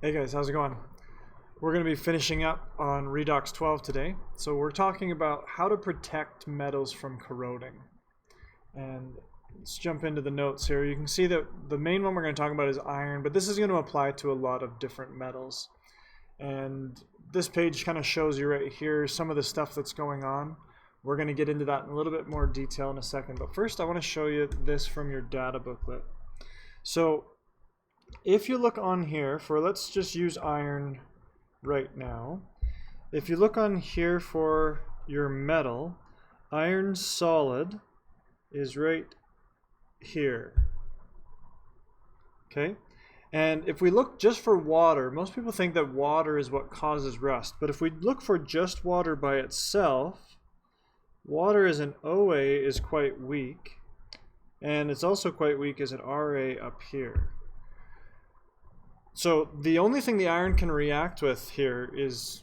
Hey guys, how's it going? We're going to be finishing up on Redox 12 today. So we're talking about how to protect metals from corroding. And let's jump into the notes here. You can see that the main one we're going to talk about is iron, but this is going to apply to a lot of different metals. And this page kind of shows you right here some of the stuff that's going on. We're going to get into that in a little bit more detail in a second. But first I want to show you this from your data booklet. So if you look on here for, let's just use iron right now. If you look on here for your metal, iron solid is right here. Okay? And if we look just for water, most people think that water is what causes rust. But if we look for just water by itself, water as an OA is quite weak. And it's also quite weak as an RA up here. So the only thing the iron can react with here is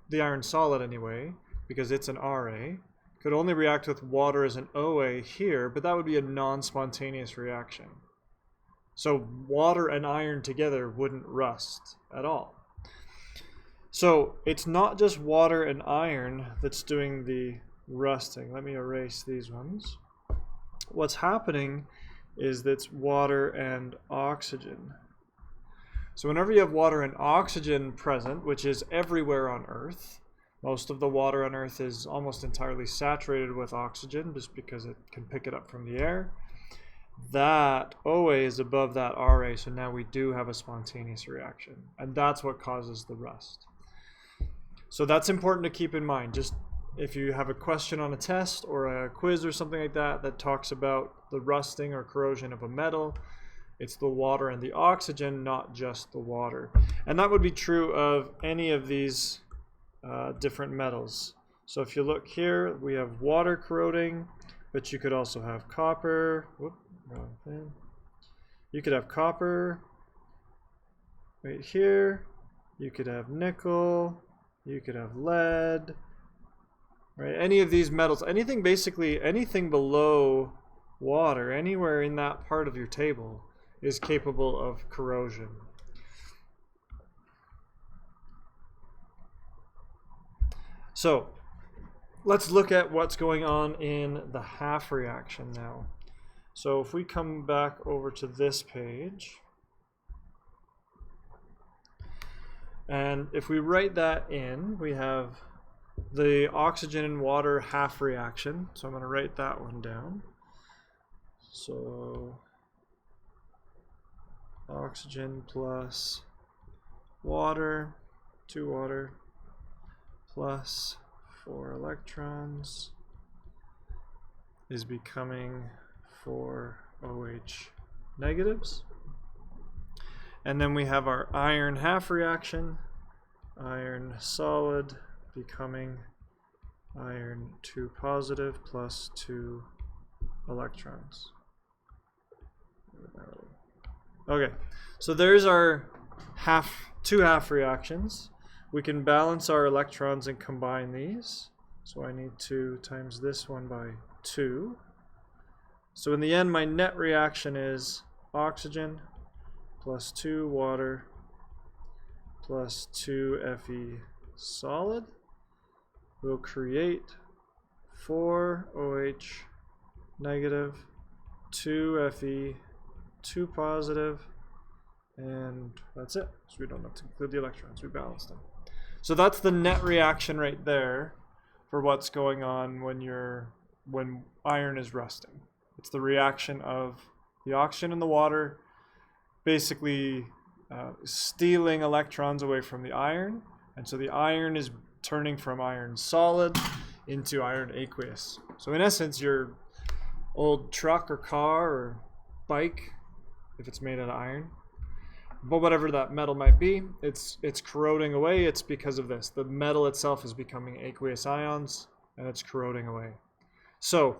the iron solid anyway, because it's an RA. Could only react with water as an OA here, but that would be a non-spontaneous reaction. So water and iron together wouldn't rust at all. So it's not just water and iron that's doing the rusting. Let me erase these ones. What's happening is that's water and oxygen. So whenever you have water and oxygen present, which is everywhere on Earth, most of the water on Earth is almost entirely saturated with oxygen just because it can pick it up from the air. That OA is above that RA, so now we do have a spontaneous reaction, and that's what causes the rust. So that's important to keep in mind. Just if you have a question on a test or a quiz or something like that that talks about the rusting or corrosion of a metal, it's the water and the oxygen, not just the water. And that would be true of any of these different metals. So if you look here, we have water corroding, but you could also have copper. Whoop, wrong thing. You could have copper right here. You could have nickel. You could have lead. Right? Any of these metals, anything basically, anything below water, anywhere in that part of your table is capable of corrosion. So let's look at what's going on in the half reaction now. So if we come back over to this page, and if we write that in, we have the oxygen and water half reaction. So I'm going to write that one down. So oxygen plus water, 2 water, plus 4 electrons is becoming 4 OH negatives. And then we have our iron half reaction, iron solid becoming iron 2 positive plus 2 electrons. Okay, so there's our two half reactions. We can balance our electrons and combine these. So I need 2 times this one by 2. So in the end, my net reaction is oxygen plus 2 water plus 2 Fe solid will create 4 OH negative, 2 Fe, 2 positive, and that's it. So we don't have to include the electrons, we balance them. So that's the net reaction right there for what's going on when iron is rusting. It's the reaction of the oxygen and the water basically stealing electrons away from the iron, and so the iron is turning from iron solid into iron aqueous. So in essence, your old truck or car or bike, if it's made out of iron, but whatever that metal might be, it's corroding away. It's because of this. The metal itself is becoming aqueous ions, and it's corroding away. So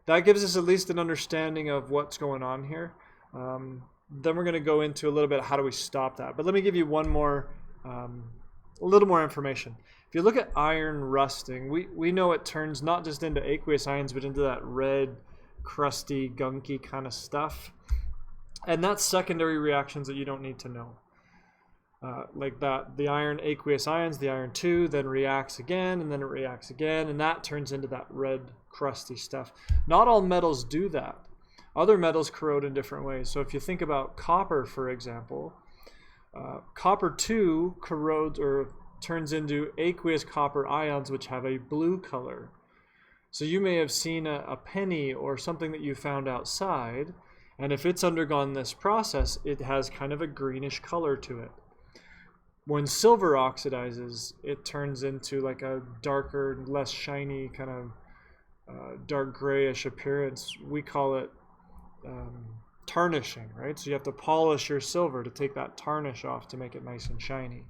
that gives us at least an understanding of what's going on here. Then we're going to go into a little bit how do we stop that. But let me give you one more, a little more information. If you look at iron rusting, we know it turns not just into aqueous ions, but into that red, crusty, gunky kind of stuff. And that's secondary reactions that you don't need to know. like that, the iron aqueous ions, the iron 2, then reacts again, and then it reacts again, and that turns into that red crusty stuff. Not all metals do that. Other metals corrode in different ways. So if you think about copper, for example, copper 2 corrodes or turns into aqueous copper ions which have a blue color. So you may have seen a penny or something that you found outside, and if it's undergone this process, it has kind of a greenish color to it. When silver oxidizes, it turns into like a darker, less shiny, kind of dark grayish appearance. We call it tarnishing, right? So you have to polish your silver to take that tarnish off to make it nice and shiny.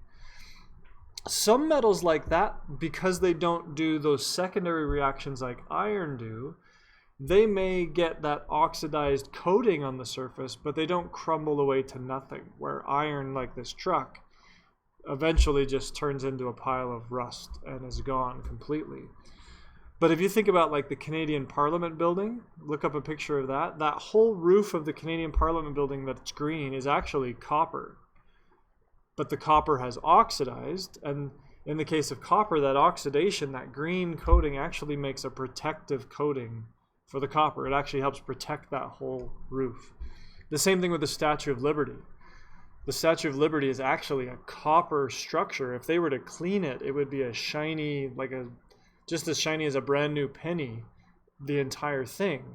Some metals like that, because they don't do those secondary reactions like iron do, they may get that oxidized coating on the surface, but they don't crumble away to nothing, where iron, like this truck, eventually just turns into a pile of rust and is gone completely. But if you think about like the Canadian Parliament building, look up a picture of that. That whole roof of the Canadian Parliament building that's green is actually copper. But the copper has oxidized, and in the case of copper, that oxidation, that green coating actually makes a protective coating for the copper. It actually helps protect that whole roof. The same thing with the Statue of Liberty. The Statue of Liberty is actually a copper structure. If they were to clean it, it would be a shiny, just as shiny as a brand new penny, the entire thing.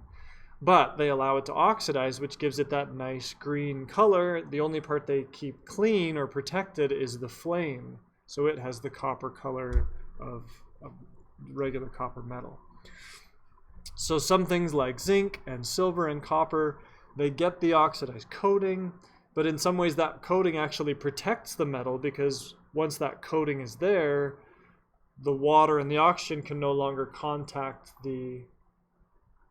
But they allow it to oxidize, which gives it that nice green color. The only part they keep clean or protected is the flame. So it has the copper color of regular copper metal. So some things like zinc and silver and copper, they get the oxidized coating, but in some ways that coating actually protects the metal, because once that coating is there, the water and the oxygen can no longer contact the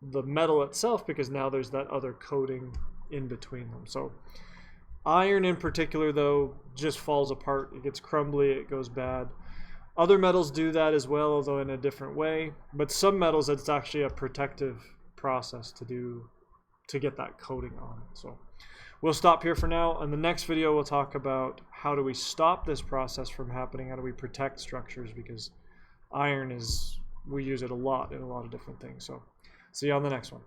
metal itself, because now there's that other coating in between them. So iron in particular, though, just falls apart. It gets crumbly, it goes bad. Other metals do that as well, although in a different way. But some metals, it's actually a protective process to get that coating on it. So we'll stop here for now. In the next video, we'll talk about how do we stop this process from happening, how do we protect structures, because iron we use it a lot in a lot of different things. So see you on the next one.